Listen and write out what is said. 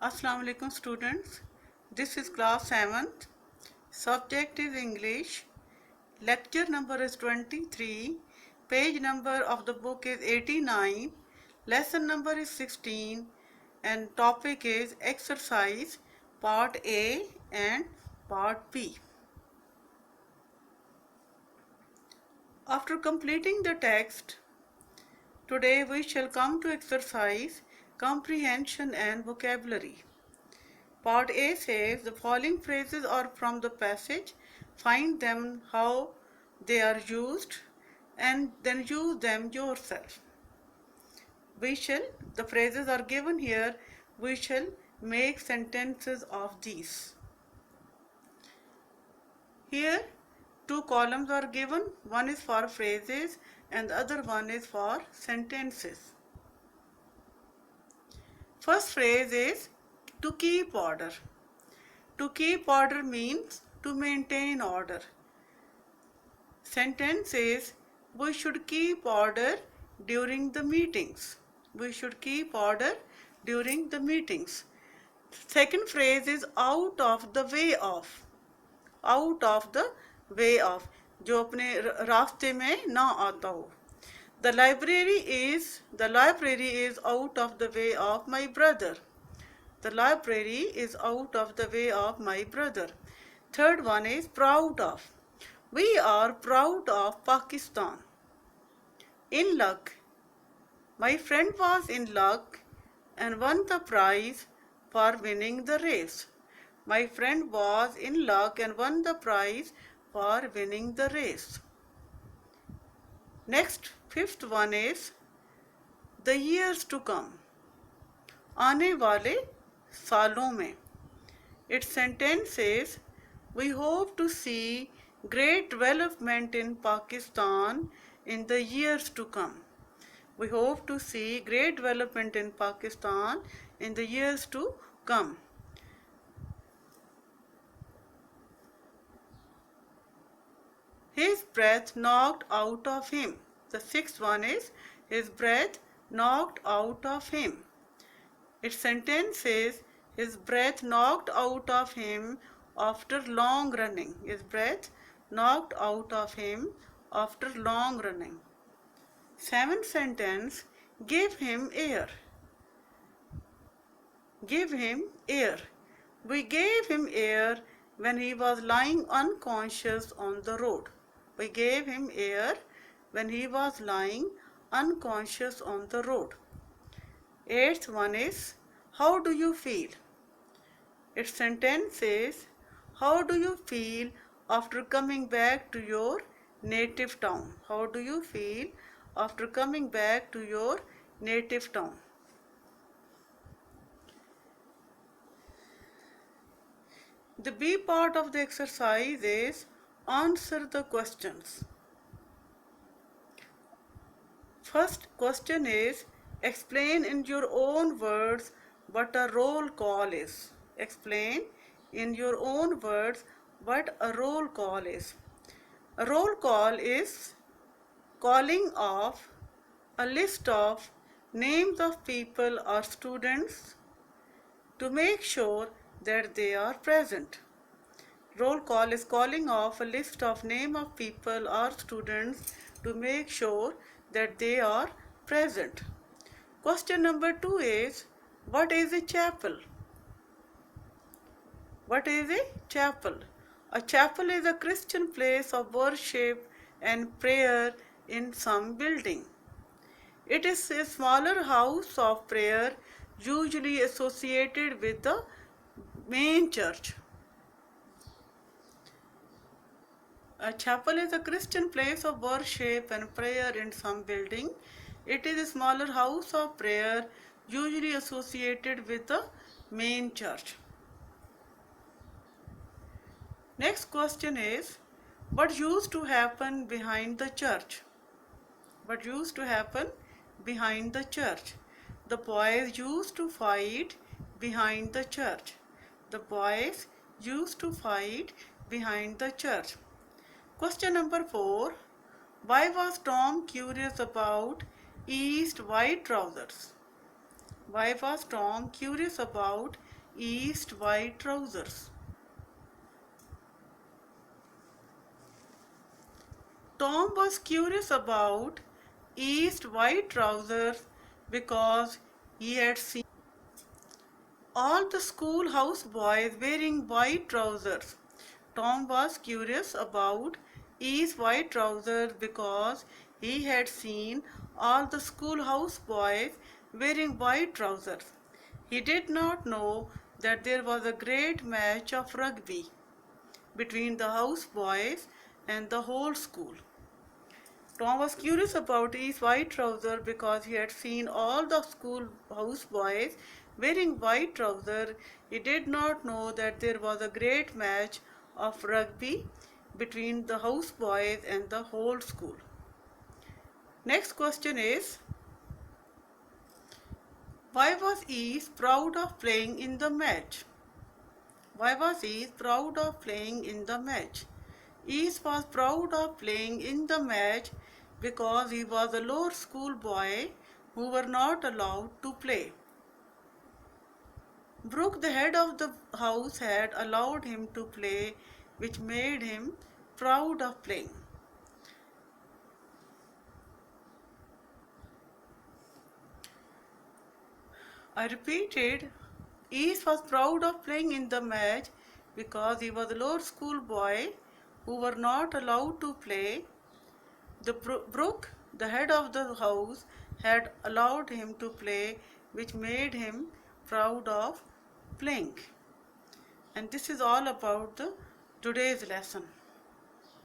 Assalamu alaikum students. This is class 7th. Subject is English. Lecture number is 23. Page number of the book is 89. Lesson number is 16. And topic is exercise part A and part B. After completing the text, today we shall come to exercise comprehension and vocabulary. Part A says the following phrases are from the passage. Find them how they are used and then use them yourself. The phrases are given here. We shall make sentences of these. Here, two columns are given. One is for phrases and the other one is for sentences. First phrase is to keep order. To keep order means to maintain order. Sentence is we should keep order during the meetings. We should keep order during the meetings. Second phrase is out of the way of. Out of the way of. जो अपने रास्ते में ना आता हो. The library is out of the way of my brother. The library is out of the way of my brother. Third one is proud of. We are proud of Pakistan. In luck. My friend was in luck and won the prize for winning the race. My friend was in luck and won the prize for winning the race. Next, fifth one is the years to come. आने वाले सालों में. Its sentence is we hope to see great development in Pakistan in the years to come. We hope to see great development in Pakistan in the years to come. His breath knocked out of him. The sixth one is his breath knocked out of him. Its sentence is his breath knocked out of him after long running. His breath knocked out of him after long running. Seventh sentence, give him air. Give him air. We gave him air when he was lying unconscious on the road. We gave him air when he was lying unconscious on the road. Eighth one is, how do you feel? Its sentence is, how do you feel after coming back to your native town? How do you feel after coming back to your native town? The B part of the exercise is answer the questions. First question is explain in your own words what a roll call is. Explain in your own words what a roll call is. A roll call is calling of a list of names of people or students to make sure that they are present. Roll call is calling off a list of name of people or students to make sure that they are present. Question number 2 is, what is a chapel? What is a chapel? A chapel is a Christian place of worship and prayer in some building. It is a smaller house of prayer usually associated with the main church. A chapel is a Christian place of worship and prayer in some building. It is a smaller house of prayer usually associated with the main church. Next question is, what used to happen behind the church? What used to happen behind the church? The boys used to fight behind the church. The boys used to fight behind the church. Question number 4. Why was Tom curious about East's white trousers? Why was Tom curious about East white trousers? Tom was curious about East white trousers because he had seen all the schoolhouse boys wearing white trousers. Tom was curious about East white trousers because he had seen all the schoolhouse boys wearing white trousers. He did not know that there was a great match of rugby between the house boys and the whole school. Tom was curious about his white trousers because he had seen all the schoolhouse boys wearing white trousers. He did not know that there was a great match of rugby between the house boys and the whole school. Next question is, why was East proud of playing in the match? Why was East proud of playing in the match? East was proud of playing in the match because he was a lower school boy who were not allowed to play. Brooke, the head of the house, had allowed him to play, which made him proud of playing. I repeated, East was proud of playing in the match because he was a lower school boy who were not allowed to play. The Brooke, the head of the house, had allowed him to play, which made him proud of playing. And this is all about the today's lesson.